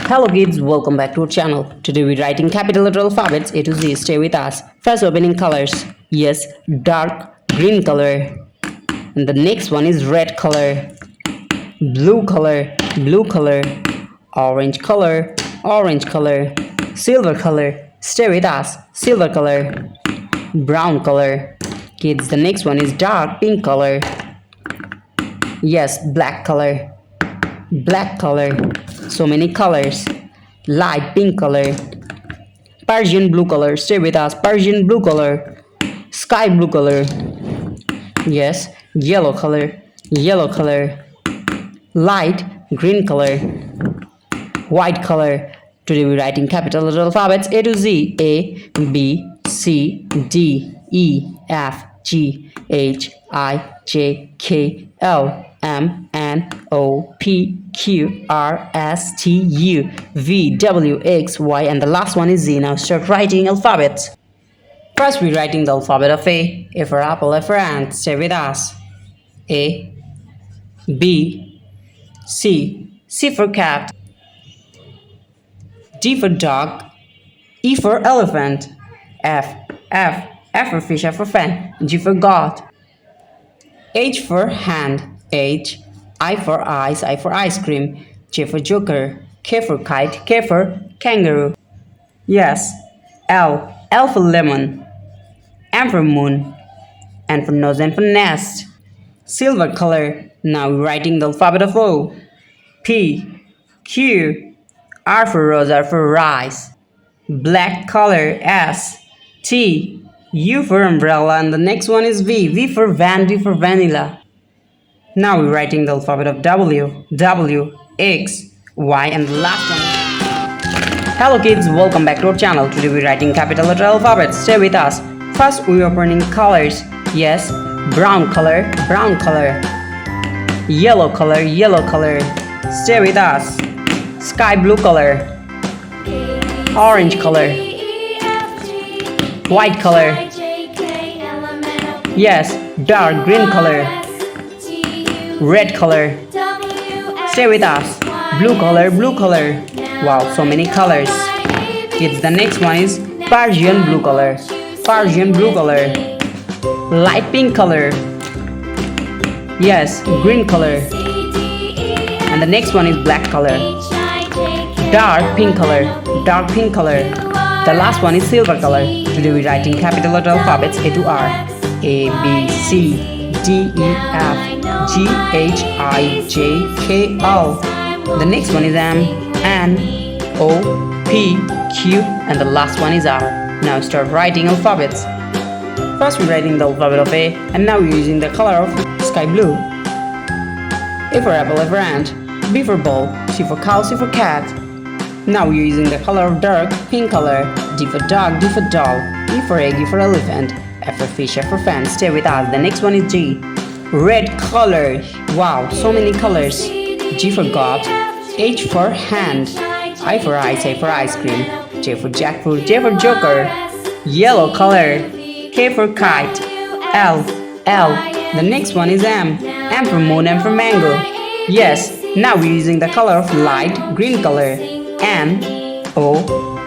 Hello kids, welcome back to our channel. Today we're writing capital letter alphabets A to Z. Stay with us. First opening colors. Yes, dark green color. And the next one is red color, blue color, orange color, silver color. Stay with us. Silver color, brown color. Kids, the next one is dark pink color. Yes, black color, so many colors. Light pink color, Persian blue color. Stay with us. Persian blue color, sky blue color. Yes, yellow color, light green color, white color. Today we're writing capital letter alphabets A to Z. A, B, C, D, E, F, G, H, I, J, K, L, M, N, O, P, Q, R, S, T, U, V, W, X, Y, and the last one is Z. Now start writing alphabets. First we're writing the alphabet of A. A for apple, A for ant. Stay with us. A, B, C, C for cat, D for dog, E for elephant, F for fish, F for fan, G for God, H for hand, H, I for eyes, I for ice cream, J for joker, K for kite, K for kangaroo. Yes, L for lemon, M for moon, N for nose, N for nest. Silver color. Now we're writing the alphabet of O. P, Q, R for rose, R for rice. Black color. S, T, U for umbrella, and the next one is V. V for van, V for vanilla. Now we're writing the alphabet of W, X, Y, and the last one. Hello kids, welcome back to our channel. Today we're writing capital letter alphabets. Stay with us. First we're opening colors. Yes, brown color, yellow color. Stay with us. Sky blue color, orange color, white color. Yes, dark green color, red color. Stay with us. Blue color. Wow, so many colors. Kids, the next one is Persian blue color, light pink color. Yes, green color. And the next one is black color, dark pink color. The last one is silver color. Today we're writing capital letter alphabets A to R. A, B, C, D, E, F, G, H, I, J, K, L. The next one is M, N, O, P, Q, and the last one is R. Now start writing alphabets. First we're writing the alphabet of A, and now we're using the color of sky blue. A for apple, A for ant, B for ball, C for cow, C for cat. Now we're using the color of dark pink color. D for dog, D for doll, E for egg, E for elephant, F for fish, F for fan. Stay with us. The next one is G. Red color. Wow, so many colors. G for God, H for hand, I for ice, A for ice cream, J for jackfruit, J for joker. Yellow color. K for kite, L. The next one is M for moon, M for mango. Yes, now we're using the color of light green color. N, O.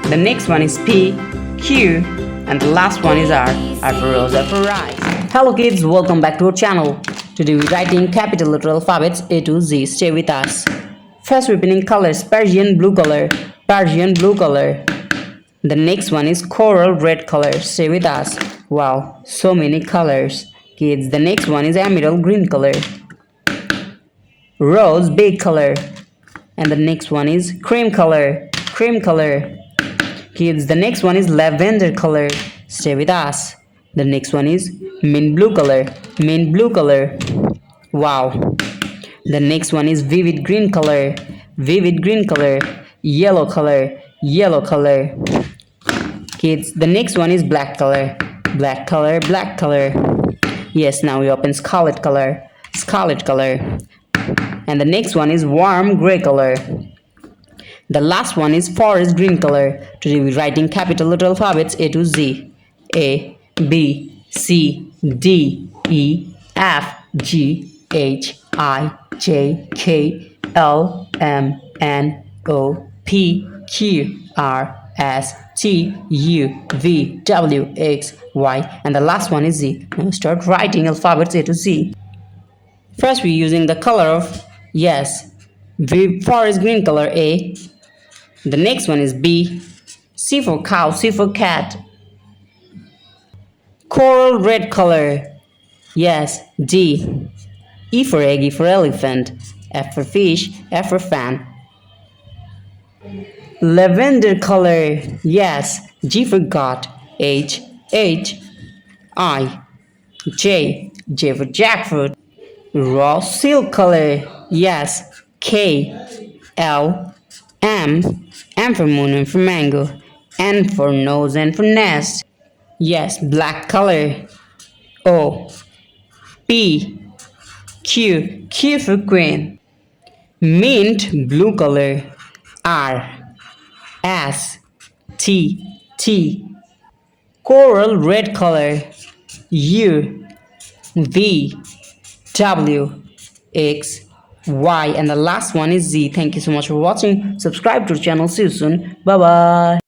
The next one is P, Q, and the last one is R. R for rose, R for rice. Hello kids, welcome back to our channel. Today we're writing capital letter alphabets A to Z. Stay with us. First we're opening colors. Persian blue color. The next one is coral red color. Stay with us. Wow, so many colors. Kids, the next one is emerald green color, rose beige color, and the next one is cream color. Kids, the next one is lavender color. Stay with us. The next one is mint blue color. Wow. The next one is vivid green color. Yellow color. Kids, the next one is black color. Yes, now we open scarlet color. And the next one is warm gray color. The last one is forest green color. Today we're writing capital letter alphabets A to Z. A, B, C, D, E, F, G, H, I, J, K, L, M, N, O, P, Q, R, S, T, U, V, W, X, Y, and the last one is Z. Now start writing alphabets A to Z. First we're using the color of yes. V for is green color A. The next one is B. C for cow, C for cat. Coral red color. Yes, D. E for egg, E for elephant. F for fish, F for fan. Lavender color. Yes, G for goat. H, I. J, J for jackfruit. Raw silk color. Yes, K, L, M for moon, M for mango. N for nose, N for nest. Yes, black color. O, P, Q for queen. Mint blue color. R, S, T. Coral red color. U, V, W, X, Y, and the last one is Z. Thank you so much for watching. Subscribe to the channel. See you soon. Bye bye.